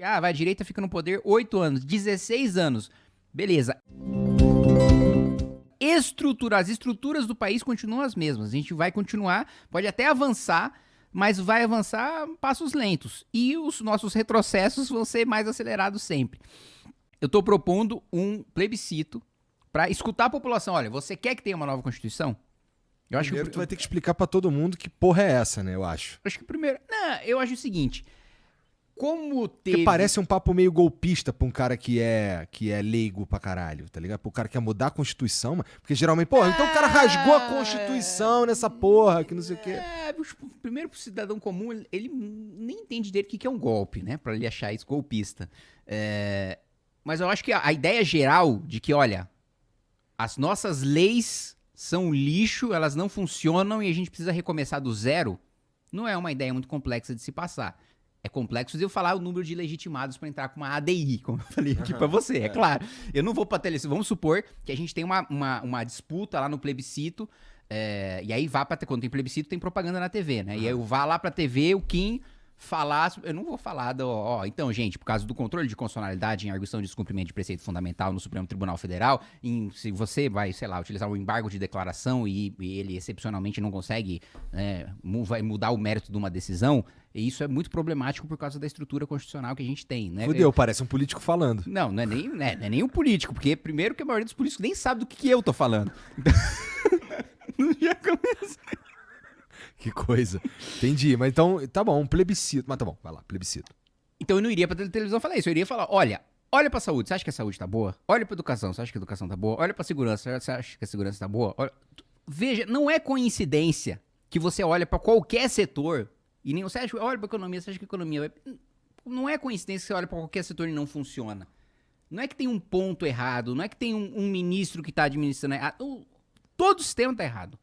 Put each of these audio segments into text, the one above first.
Ah, vai, a direita fica no poder 8 anos, 16 anos. Beleza. As estruturas do país continuam as mesmas. A gente vai continuar, pode até avançar, mas vai avançar a passos lentos. E os nossos retrocessos vão ser mais acelerados sempre. Eu tô propondo um plebiscito para escutar a população. Olha, você quer que tenha uma nova Constituição? Eu acho Primeiro que tu vai ter que explicar pra todo mundo que porra é essa, né, eu acho. primeiro, não, eu acho o seguinte, como Porque teve parece um papo meio golpista pra um cara que é leigo pra caralho, tá ligado? Pro cara que quer mudar a Constituição, mano. Porque geralmente, porra, então o cara rasgou a Constituição nessa porra, que não sei o quê. Primeiro pro cidadão comum, ele nem entende dele o que é um golpe, né? Pra ele achar isso golpista. Mas eu acho que a ideia geral de que, olha, as nossas leis são lixo, elas não funcionam e a gente precisa recomeçar do zero, não é uma ideia muito complexa de se passar. É complexo de eu falar o número de legitimados para entrar com uma ADI, como eu falei aqui para você, é claro. Eu não vou para televisão. Vamos supor que a gente tem uma disputa lá no plebiscito, e aí quando tem plebiscito tem propaganda na TV, né? E aí eu vá lá pra TV, o Kim falar, eu não vou falar então, gente, por causa do controle de constitucionalidade em arguição de descumprimento de preceito fundamental no Supremo Tribunal Federal, se você vai, sei lá, utilizar um embargo de declaração e ele excepcionalmente não consegue vai mudar o mérito de uma decisão, e isso é muito problemático por causa da estrutura constitucional que a gente tem, né? Fudeu, parece um político falando. Não é nem um político, porque primeiro que a maioria dos políticos nem sabe do que eu tô falando. Então, não já começa. Que coisa. Entendi, mas então, tá bom, um plebiscito. Mas tá bom, vai lá, plebiscito. Então eu não iria pra televisão falar isso, eu iria falar, olha pra saúde, você acha que a saúde tá boa? Olha pra educação, você acha que a educação tá boa? Olha pra segurança, você acha que a segurança tá boa? Veja, não é coincidência que você olha pra qualquer setor e nem você olha pra economia, você acha que a economia vai... Não é coincidência que você olha pra qualquer setor e não funciona. Não é que tem um ponto errado, não é que tem um ministro que tá administrando errado. Todo o sistema tá errado.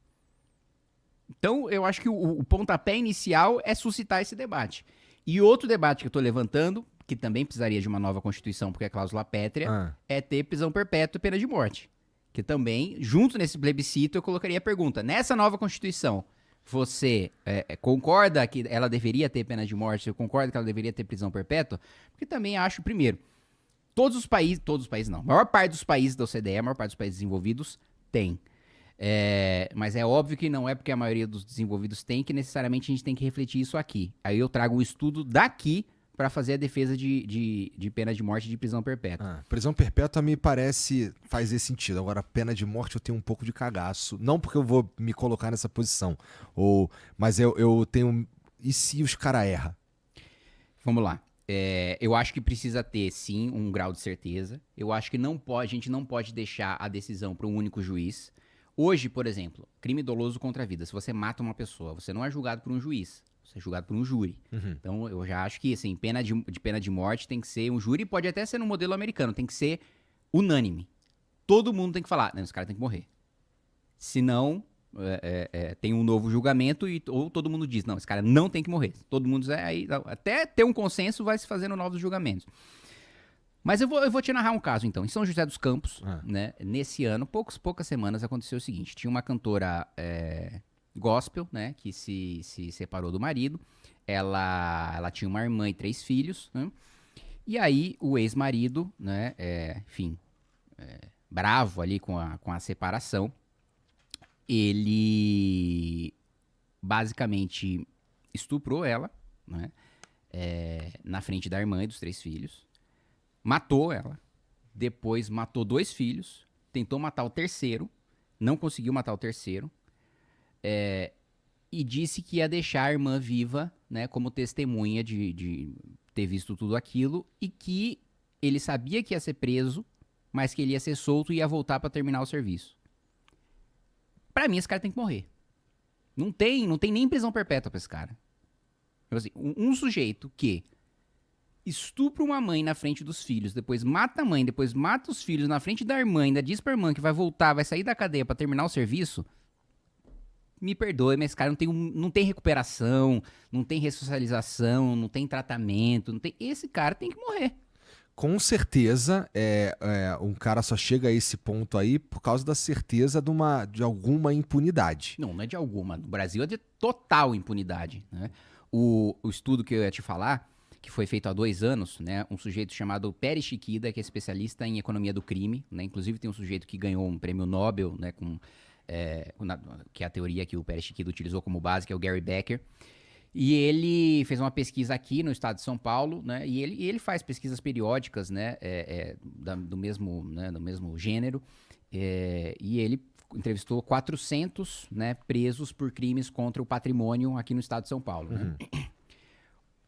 Então, eu acho que o pontapé inicial é suscitar esse debate. E outro debate que eu estou levantando, que também precisaria de uma nova Constituição, porque é cláusula pétrea, é ter prisão perpétua e pena de morte. Que também, junto nesse plebiscito, eu colocaria a pergunta, nessa nova Constituição, você concorda que ela deveria ter pena de morte? Você concorda que ela deveria ter prisão perpétua? Porque também acho, primeiro, todos os países não, a maior parte dos países da OCDE, a maior parte dos países desenvolvidos tem. Mas é óbvio que não é porque a maioria dos desenvolvidos tem que necessariamente a gente tem que refletir isso aqui. Aí eu trago um estudo daqui para fazer a defesa de pena de morte e de prisão perpétua. Prisão perpétua me parece faz esse sentido. Agora, pena de morte eu tenho um pouco de cagaço. Não porque eu vou me colocar nessa posição. Mas eu tenho... E se os caras erram? Vamos lá. Eu acho que precisa ter, sim, um grau de certeza. Eu acho que a gente não pode deixar a decisão para um único juiz. Hoje, por exemplo, crime doloso contra a vida. Se você mata uma pessoa, você não é julgado por um juiz, você é julgado por um júri. Uhum. Então, eu já acho que, assim, pena de morte tem que ser um júri, pode até ser no modelo americano, tem que ser unânime. Todo mundo tem que falar, não, esse cara tem que morrer. Senão, tem um novo julgamento ou todo mundo diz, não, esse cara não tem que morrer. Todo mundo diz, até ter um consenso vai se fazendo novos julgamentos. Mas eu vou te narrar um caso, então. Em São José dos Campos, né, nesse ano, poucas semanas, aconteceu o seguinte. Tinha uma cantora gospel, né, que se separou do marido. Ela tinha uma irmã e 3 filhos, né? E aí, o ex-marido, né, bravo ali com a separação, ele basicamente estuprou ela, né, na frente da irmã e dos 3 filhos. Matou ela, depois matou 2 filhos, tentou matar o terceiro, não conseguiu matar o terceiro, e disse que ia deixar a irmã viva, né, como testemunha de ter visto tudo aquilo, e que ele sabia que ia ser preso, mas que ele ia ser solto e ia voltar pra terminar o serviço. Pra mim, esse cara tem que morrer. Não tem nem prisão perpétua pra esse cara. Assim, um sujeito que estupra uma mãe na frente dos filhos, depois mata a mãe, depois mata os filhos na frente da irmã, ainda diz pra irmã que vai voltar, vai sair da cadeia pra terminar o serviço, me perdoe, mas esse cara não tem recuperação, não tem ressocialização, não tem tratamento, esse cara tem que morrer. Com certeza, um cara só chega a esse ponto aí por causa da certeza de alguma impunidade. Não é de alguma. No Brasil é de total impunidade, né? O estudo que eu ia te falar, que foi feito há 2 anos, né? Um sujeito chamado Peri Shikkida, que é especialista em economia do crime, né? Inclusive tem um sujeito que ganhou um prêmio Nobel, né? Que é a teoria que o Peri Shikkida utilizou como base, que é o Gary Becker. E ele fez uma pesquisa aqui no estado de São Paulo, né? E ele faz pesquisas periódicas, né? Do mesmo gênero. E ele entrevistou 400, né, presos por crimes contra o patrimônio aqui no estado de São Paulo, né?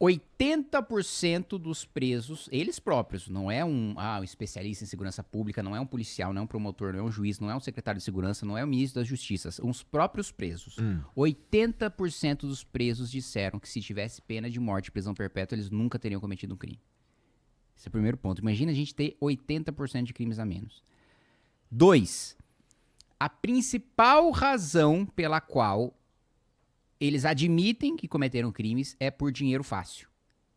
80% dos presos, eles próprios, não é um especialista em segurança pública, não é um policial, não é um promotor, não é um juiz, não é um secretário de segurança, não é o ministro da Justiça, são os próprios presos. 80% dos presos disseram que se tivesse pena de morte, prisão perpétua, eles nunca teriam cometido um crime. Esse é o primeiro ponto. Imagina a gente ter 80% de crimes a menos. 2. A principal razão pela qual eles admitem que cometeram crimes é por dinheiro fácil.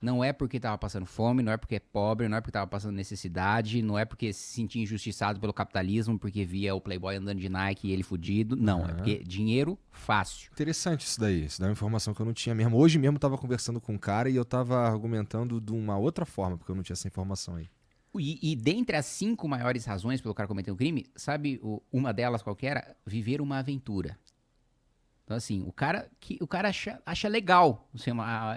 Não é porque estava passando fome, não é porque é pobre, não é porque estava passando necessidade, não é porque se sentia injustiçado pelo capitalismo, porque via o Playboy andando de Nike e ele fudido. Não, é porque dinheiro fácil. Interessante isso daí. Isso daí é uma informação que eu não tinha mesmo. Hoje mesmo eu tava conversando com um cara e eu tava argumentando de uma outra forma, porque eu não tinha essa informação aí. E dentre as 5 maiores razões pelo cara cometer um crime, sabe uma delas qual que era? Viver uma aventura. Então, assim, o cara acha legal. Assim,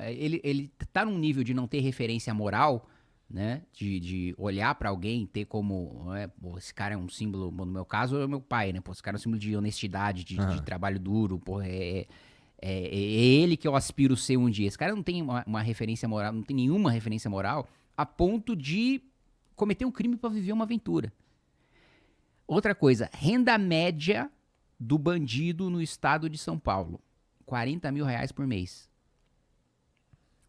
ele tá num nível de não ter referência moral, né? De olhar pra alguém, ter como. Pô, esse cara é um símbolo. No meu caso, é o meu pai, né? Pô, esse cara é um símbolo de honestidade, de trabalho duro. Pô, é ele que eu aspiro ser um dia. Esse cara não tem uma referência moral, não tem nenhuma referência moral a ponto de cometer um crime pra viver uma aventura. Outra coisa, renda média do bandido no estado de São Paulo. R$40 mil por mês.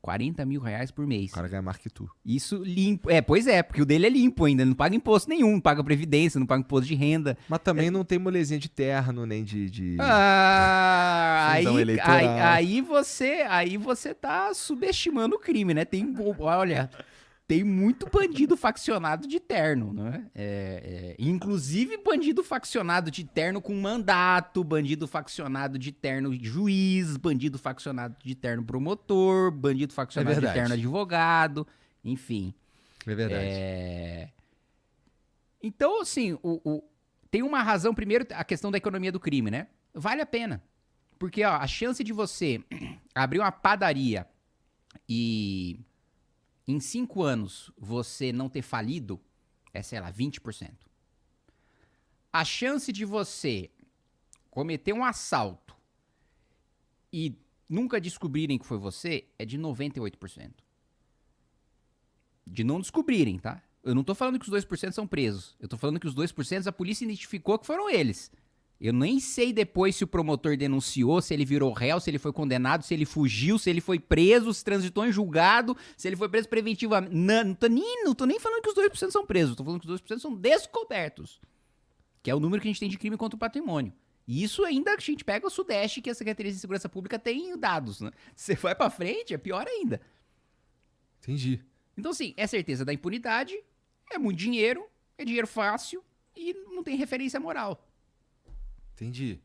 R$40 mil por mês. O cara ganha mais que tu. Isso limpo. Pois é, porque o dele é limpo ainda. Não paga imposto nenhum, não paga previdência, não paga imposto de renda. Mas também não tem molezinha de terno, nem de... Aí você tá subestimando o crime, né? Tem muito bandido faccionado de terno, né? Inclusive bandido faccionado de terno com mandato, bandido faccionado de terno juiz, bandido faccionado de terno promotor, bandido faccionado de terno advogado, enfim. É verdade. Então, assim, tem uma razão, primeiro, a questão da economia do crime, né? Vale a pena. Porque a chance de você abrir uma padaria e em 5 anos você não ter falido é, sei lá, 20%. A chance de você cometer um assalto e nunca descobrirem que foi você é de 98%. De não descobrirem, tá? Eu não tô falando que os 2% são presos. Eu tô falando que os 2% a polícia identificou que foram eles. Eu nem sei depois se o promotor denunciou, se ele virou réu, se ele foi condenado, se ele fugiu, se ele foi preso, se transitou em julgado, se ele foi preso preventivamente. Não tô nem falando que os 2% são presos, tô falando que os 2% são descobertos. Que é o número que a gente tem de crime contra o patrimônio. E isso ainda a gente pega o Sudeste, que a Secretaria de Segurança Pública tem dados, né? Se você vai pra frente, é pior ainda. Entendi. Então, assim, é certeza da impunidade, é muito dinheiro, é dinheiro fácil e não tem referência moral. Entendi.